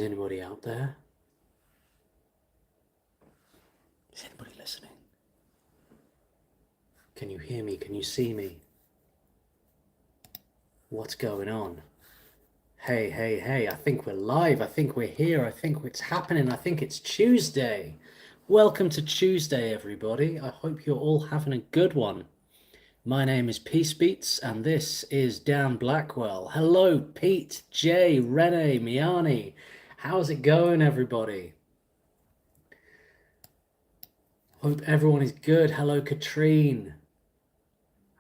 anybody out there? Is anybody listening? Can you hear me? Can you see me? What's going on? Hey, hey, hey, I think we're live. I think we're here. I think it's happening. I think it's Tuesday. Welcome to Tuesday, everybody. I hope you're all having a good one. My name is Peace Beats, and this is Dan Blackwell. Hello, Pete, Jay, Rene, Miani. How's it going, everybody? Hope everyone is good. Hello, Katrine.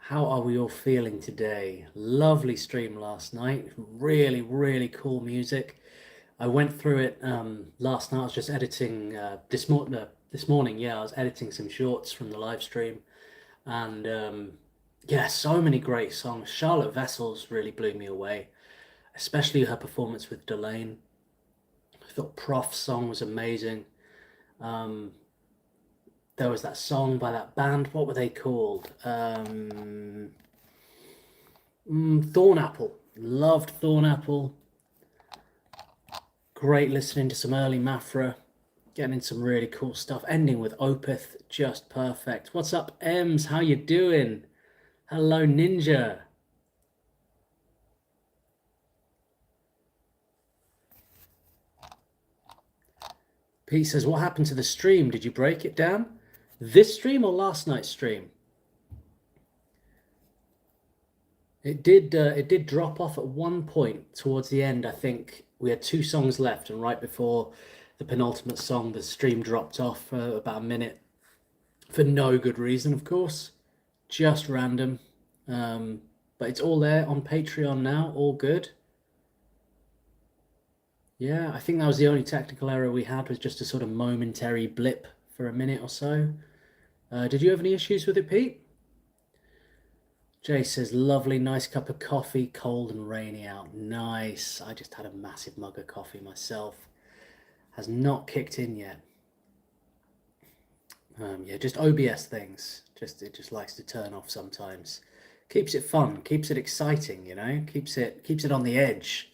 How are we all feeling today? Lovely stream last night. Really, really cool music. I went through it last night. I was just editing this morning. Yeah, I was editing some shorts from the live stream, and yeah, so many great songs. Charlotte Vessels really blew me away, especially her performance with Delane. I thought Prof's song was amazing. There was that song by that band. What were they called? Thornapple. Loved Thornapple. Great listening to some early Mafra. Getting in some really cool stuff. Ending with Opeth. Just perfect. What's up, Ems? How you doing? Hello, Ninja. Pete says, what happened to the stream? Did you break it down? This stream or last night's stream? It did drop off at one point towards the end. I think we had 2 songs left, and right before the penultimate song, the stream dropped off for about a minute for no good reason, of course, just random. But it's all there on Patreon now, all good. Yeah, I think that was the only technical error we had, was just a sort of momentary blip for a minute or so. Did you have any issues with it, Pete? Jay says, lovely, nice cup of coffee, cold and rainy out. Nice. I just had a massive mug of coffee myself. Has not kicked in yet. Yeah, just OBS things. It just likes to turn off sometimes. Keeps it fun, keeps it exciting, you know, keeps it on the edge.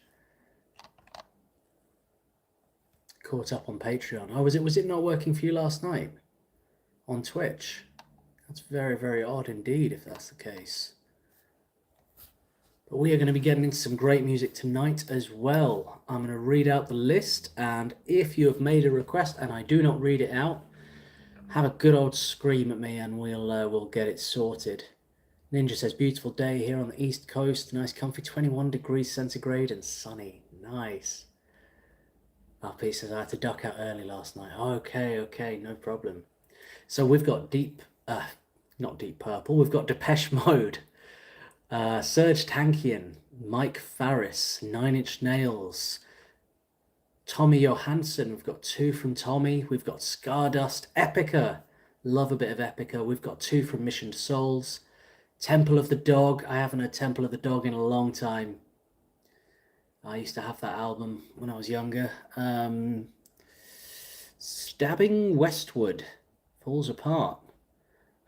Caught up on Patreon. Oh, was it not working for you last night on Twitch? That's very, very odd indeed, if that's the case. But we are going to be getting into some great music tonight as well. I'm going to read out the list, and if you have made a request and I do not read it out, have a good old scream at me and we'll get it sorted. Ninja says, beautiful day here on the East Coast. Nice comfy 21 degrees centigrade and sunny. Nice. Oh, Pete says, I had to duck out early last night. Okay, no problem. So we've got not Deep Purple, we've got Depeche Mode, Serge Tankian, Mike Farris, Nine Inch Nails, Tommy Johansson. We've got 2 from Tommy. We've got Stardust, Epica. Love a bit of Epica. We've got 2 from Mission to Souls. Temple of the Dog. I haven't heard Temple of the Dog in a long time. I used to have that album when I was younger. Stabbing Westward, Falls Apart.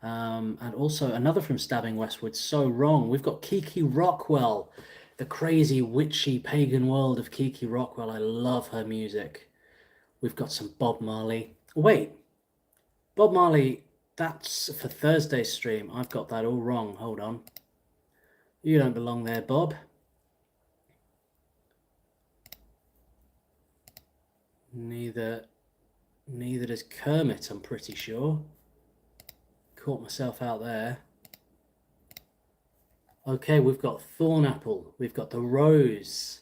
And also another from Stabbing Westward, So Wrong. We've got Kiki Rockwell, the crazy, witchy, pagan world of Kiki Rockwell. I love her music. We've got some Bob Marley. Wait, Bob Marley, that's for Thursday's stream. I've got that all wrong. Hold on. You don't belong there, Bob. Neither does Kermit, I'm pretty sure. Caught myself out there. Okay, we've got Thornapple. We've got The Rose.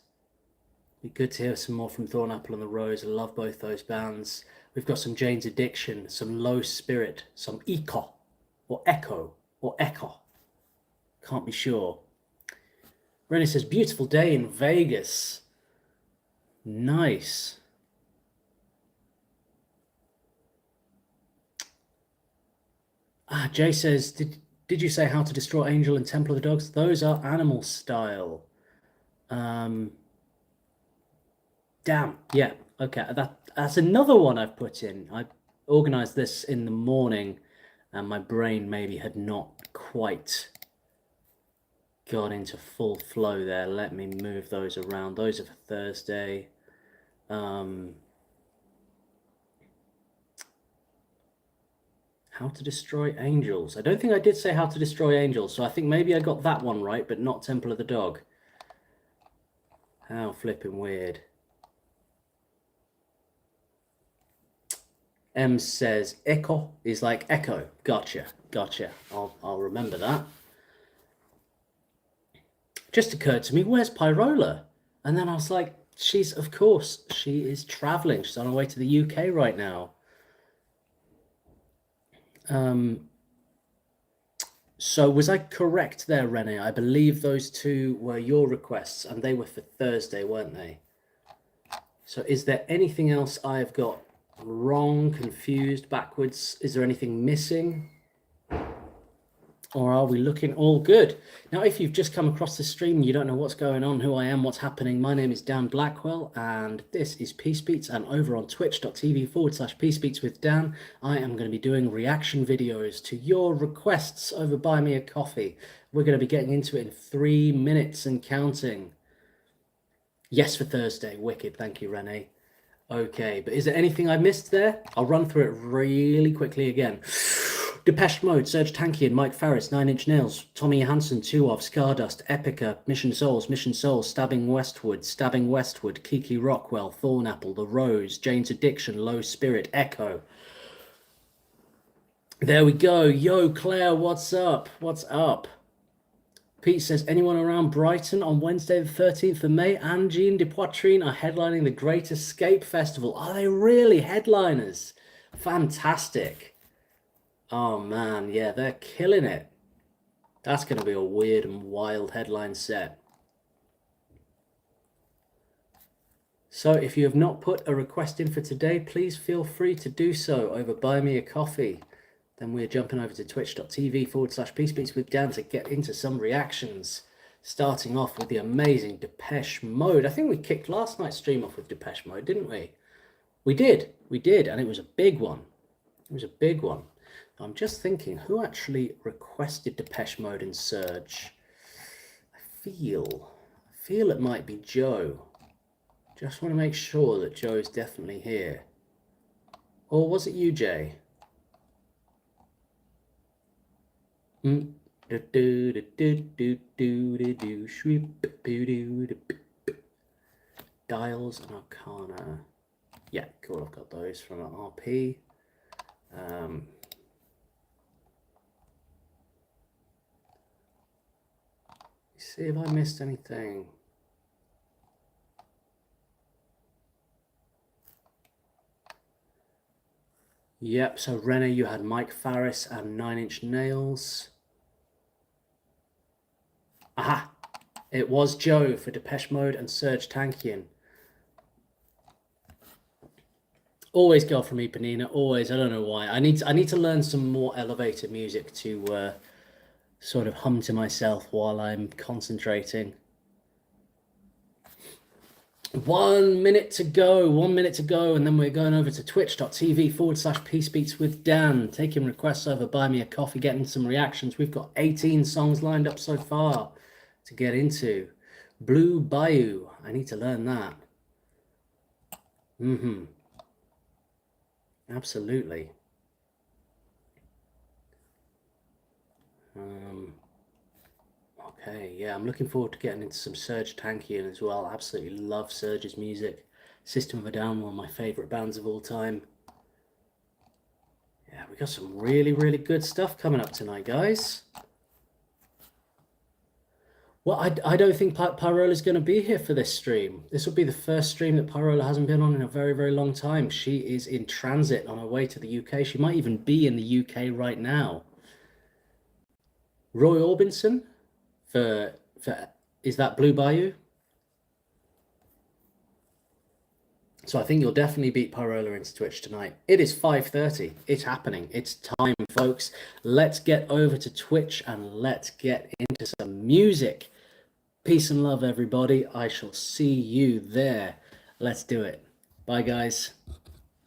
Be good to hear some more from Thornapple and The Rose. I love both those bands. We've got some Jane's Addiction, some Low Spirit, some Echo, or Echo, or Echo. Can't be sure. Rennie says, beautiful day in Vegas. Nice. Jay says, did you say How to Destroy Angel and Temple of the Dogs? Those are Animal Style. Damn, yeah, okay, that's another one I've put in. I organized this in the morning and my brain maybe had not quite got into full flow there. Let me move those around. Those are for Thursday. How to destroy angels. I don't think I did say how to destroy angels, so I think maybe I got that one right, but not Temple of the Dog. How flipping weird. M says echo is like echo. Gotcha. I'll remember that. Just occurred to me, where's Pyrola? And then I was like, of course, she is traveling. She's on her way to the UK right now. So was I correct there, Renee? I believe those two were your requests, and they were for Thursday, weren't they? So is there anything else I've got wrong, confused, backwards? Is there anything missing? Or are we looking all good? Now, if you've just come across the stream and you don't know what's going on, who I am, what's happening, my name is Dan Blackwell, and this is Peace Beats, and over on twitch.tv/Peace Beats with Dan, I am going to be doing reaction videos to your requests over Buy Me a Coffee. We're going to be getting into it in 3 minutes and counting. Yes, for Thursday. Wicked. Thank you, Renee. Okay, but is there anything I missed there? I'll run through it really quickly again. Depeche Mode, Serge Tankian, Mike Farris, Nine Inch Nails, Tommy Hansen, Two of, Stardust, Epica, Mission Souls, Stabbing Westward, Kiki Rockwell, Thornapple, The Rose, Jane's Addiction, Low Spirit, Echo. There we go. Yo, Claire, what's up? What's up? Pete says, anyone around Brighton on Wednesday the 13th of May? Angie and Depoitrine are headlining the Great Escape Festival. Are they really headliners? Fantastic. Oh man, yeah, they're killing it. That's going to be a weird and wild headline set. So if you have not put a request in for today, please feel free to do so over Buy Me a Coffee. Then we're jumping over to twitch.tv/Peace Beats with Dan to get into some reactions. Starting off with the amazing Depeche Mode. I think we kicked last night's stream off with Depeche Mode, didn't we? We did, and it was a big one. I'm just thinking, who actually requested Depeche Mode in Surge? I feel it might be Joe. Just want to make sure that Joe's definitely here. Or was it you, Jay? Dials and Arcana. Yeah, cool. I've got those from RP. See if I missed anything. Yep, so Renee, you had Mike Farris and Nine Inch Nails. Aha! It was Joe for Depeche Mode and Serge Tankian. Always go for me, Panina. Always. I don't know why. I need to learn some more elevated music to sort of hum to myself while I'm concentrating. 1 minute to go, and then we're going over to twitch.tv/Peace Beats with Dan, taking requests over Buy Me a Coffee, getting some reactions. We've got 18 songs lined up so far to get into. Blue Bayou, I need to learn that. Absolutely. Okay, yeah, I'm looking forward to getting into some Serge Tankian as well. Absolutely love Serge's music. System of a Down, one of my favorite bands of all time. Yeah, we got some really, really good stuff coming up tonight, guys. Well, I don't think Pyrola is going to be here for this stream. This will be the first stream that Pyrola hasn't been on in a very, very long time. She is in transit on her way to the UK. She might even be in the UK right now. Roy Orbison for is that Blue Bayou? So I think you'll definitely beat Pyrola into Twitch tonight. It is 5:30. It's happening. It's time, folks. Let's get over to Twitch and let's get into some music. Peace and love, everybody. I shall see you there. Let's do it. Bye, guys.